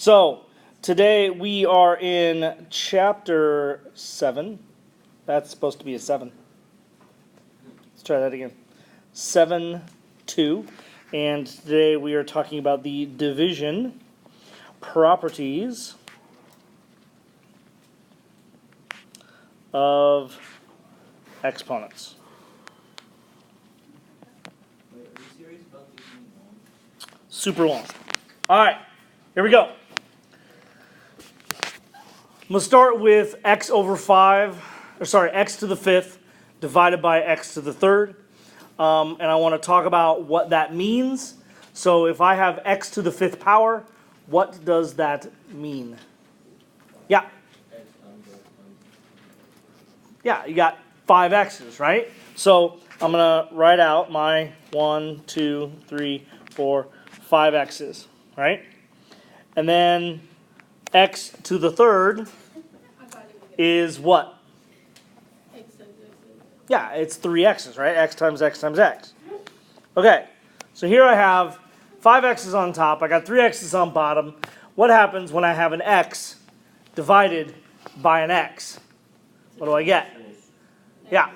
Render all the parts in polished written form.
So, today we are in chapter 7. That's supposed to be a 7. Let's try that again. 7:2. And today we are talking about the division properties of exponents. Super long. All right, here we go. I'm going to start with x to the 5th divided by x to the 3rd. And I want to talk about what that means. So if I have x to the 5th power, what does that mean? Yeah. Yeah, you got 5 x's, right? So I'm going to write out my 1, 2, 3, 4, 5 x's, right? And then x to the 3rd is what? Yeah, it's 3 x's, right? X times x times x. Okay, so here I have 5 x's on top. I got 3 x's on bottom. What happens when I have an x divided by an x? What do I get? Yeah.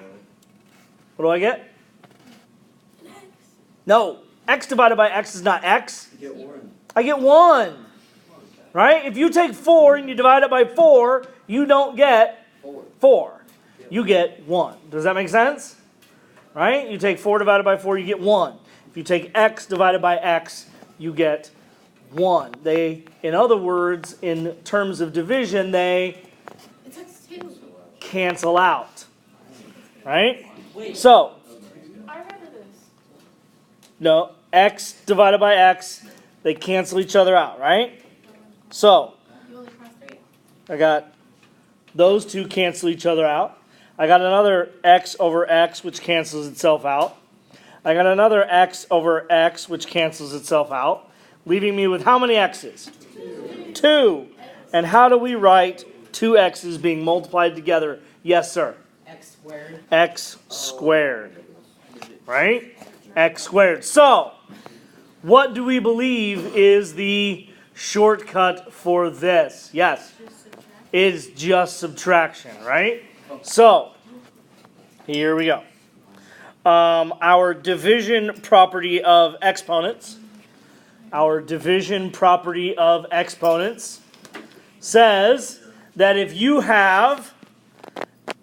What do I get? No, x divided by x is not x. I get 1. Right? If you take 4 and you divide it by 4, you don't get 4. You get 1. Does that make sense? Right? You take 4 divided by 4, you get 1. If you take x divided by x, you get 1. In other words, in terms of division, they cancel out. Right? So, no, x divided by x, they cancel each other out, right? So, I got those two cancel each other out. I got another x over x, which cancels itself out. I got another x over x, which cancels itself out, leaving me with how many x's? 2. And how do we write 2 x's being multiplied together? Yes, sir. X squared. X squared. Right? X squared. So, what do we believe is the shortcut for this? Yes. It's just subtraction, right? So, here we go. Our division property of exponents. Our division property of exponents says that if you have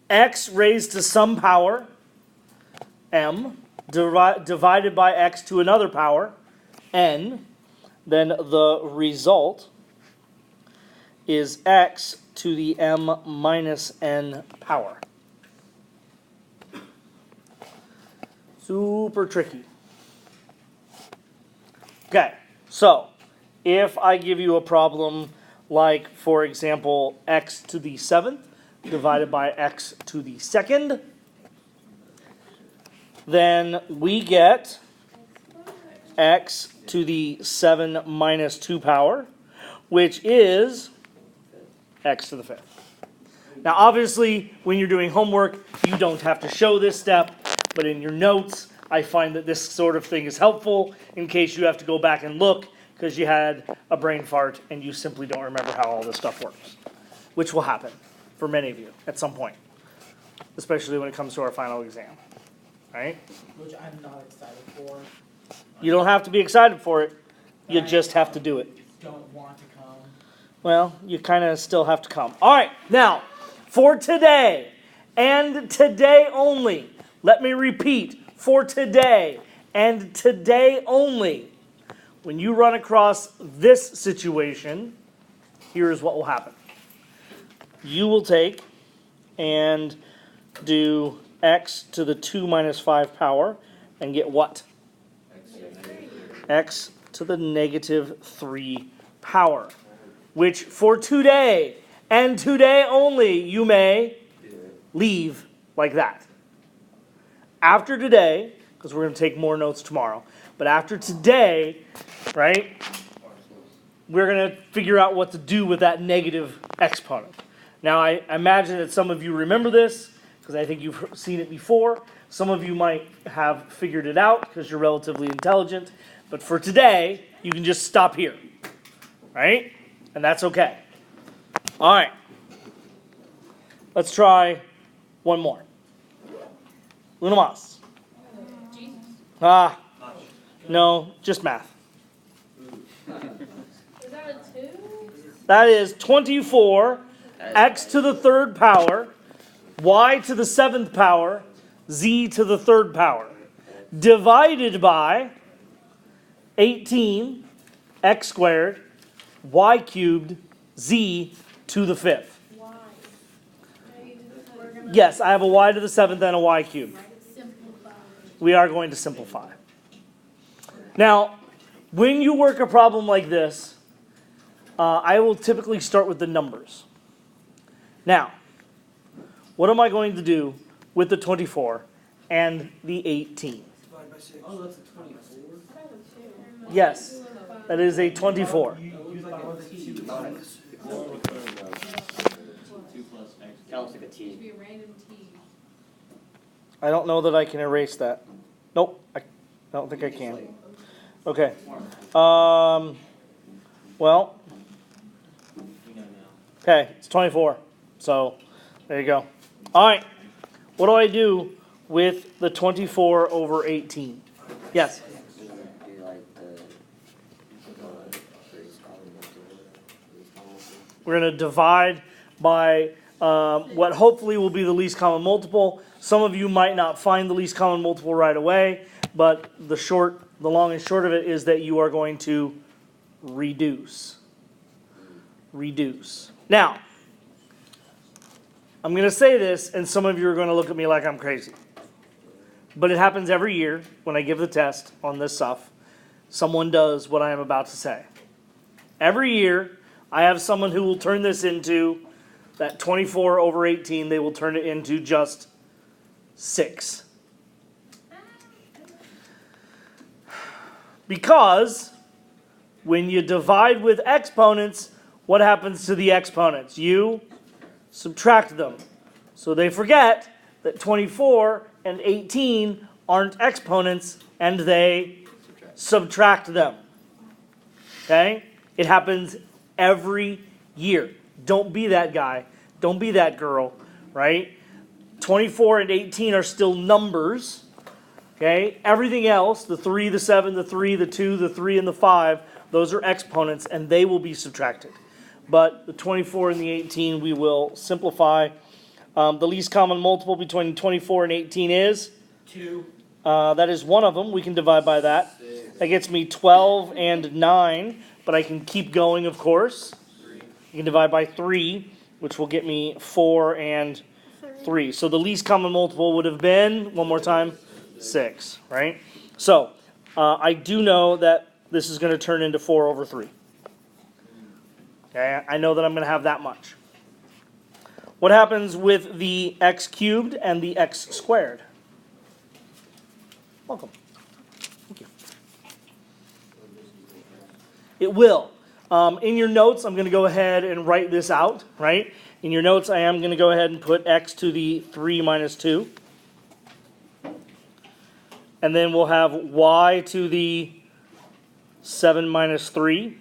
x raised to some power, m, divided by x to another power, n, then the result is x to the m minus n power. Super tricky. Okay, so if I give you a problem like, for example, x to the 7th divided by x to the 2nd, then we get x to the 7 minus 2 power, which is x to the 5th. Now, obviously, when you're doing homework, you don't have to show this step, but in your notes, I find that this sort of thing is helpful in case you have to go back and look because you had a brain fart and you simply don't remember how all this stuff works, which will happen for many of you at some point, especially when it comes to our final exam, right? Which I'm not excited for. You don't have to be excited for it. You just have to do it. Don't want to come. Well, you kind of still have to come. All right, now, for today, and today only, let me repeat, for today, and today only, when you run across this situation, here's what will happen. You will take and do x to the 2 minus 5 power, and get what? X to the negative 3 power. Which for today, and today only, you may leave like that. After today, because we're going to take more notes tomorrow, but after today, right, we're going to figure out what to do with that negative exponent. Now, I imagine that some of you remember this, because I think you've seen it before. Some of you might have figured it out, because you're relatively intelligent. But for today, you can just stop here, right? And that's okay. All right. Let's try one more. Luna Mas. No, just math. Is that a 2? That is 24, x to the third power, y to the seventh power, z to the third power, divided by 18, x squared, y cubed, z to the fifth. Why? Yes, I have a y to the seventh and a y cubed. Simplify. We are going to simplify. Now, when you work a problem like this, I will typically start with the numbers. Now, what am I going to do with the 24 and the 18? Oh, that's a 24? Yes, that is a 24. That looks like a T. Be a random T. I don't know that I can erase that. Nope, I don't think I can. Okay. Well, okay, it's 24. So, there you go. All right. What do I do with the 24 over 18? Yes? We're going to divide by what hopefully will be the least common multiple. Some of you might not find the least common multiple right away, but the long and short of it is that you are going to reduce. Reduce. Now, I'm going to say this, and some of you are going to look at me like I'm crazy. But it happens every year when I give the test on this stuff. Someone does what I am about to say. Every year, I have someone who will turn this into that 24 over 18. They will turn it into just 6. Because when you divide with exponents, what happens to the exponents? You subtract them. So they forget that 24 and 18 aren't exponents, and they subtract them. Okay? It happens every year. Don't be that guy. Don't be that girl, right? 24 and 18 are still numbers. Okay? Everything else, the 3, the 7, the 3, the 2, the 3, and the 5, those are exponents, and they will be subtracted. But the 24 and the 18, we will simplify. The least common multiple between 24 and 18 is? 2. That is one of them. We can divide by that. That gets me 12 and 9, but I can keep going, of course. You can divide by 3, which will get me 4 and 3. So the least common multiple would have been, one more time, 6, right? So I do know that this is going to turn into 4 over 3. Okay, I know that I'm going to have that much. What happens with the x cubed and the x squared? Welcome. Thank you. It will. In your notes, I'm going to go ahead and write this out, right? In your notes, I am going to go ahead and put x to the 3 minus 2. And then we'll have y to the 7 minus 3.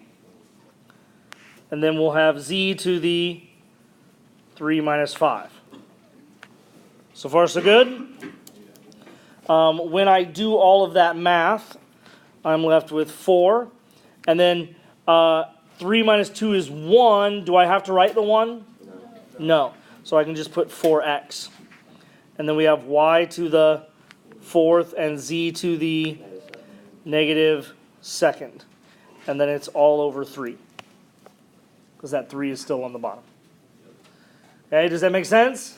And then we'll have z to the 3 minus 5. So far, so good? When I do all of that math, I'm left with 4. And then 3 minus 2 is 1. Do I have to write the 1? No. So I can just put 4x. And then we have y to the 4th and z to the negative 2nd. And then it's all over 3. Because that 3 is still on the bottom. Okay, does that make sense?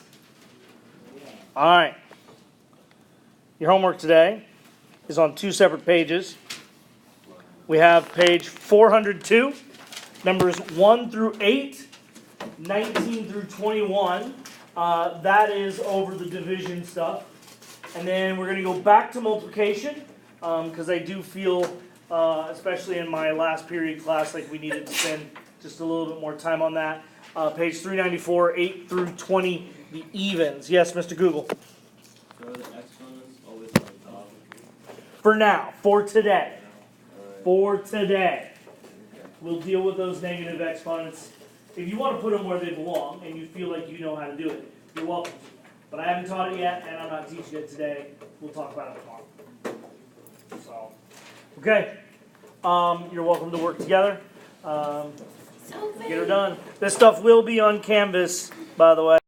All right. Your homework today is on 2 separate pages. We have page 402, numbers 1 through 8, 19 through 21. That is over the division stuff. And then we're going to go back to multiplication, because I do feel, especially in my last period class, like we needed to spend just a little bit more time on that. Page 394, 8 through 20, the evens. Yes, Mr. Google. So are the exponents always on top? For now, for today. For today. we'll deal with those negative exponents. If you want to put them where they belong and you feel like you know how to do it, you're welcome to. But I haven't taught it yet, and I'm not teaching it today. We'll talk about it tomorrow. So, okay. You're welcome to work together. Get her done. This stuff will be on Canvas, by the way.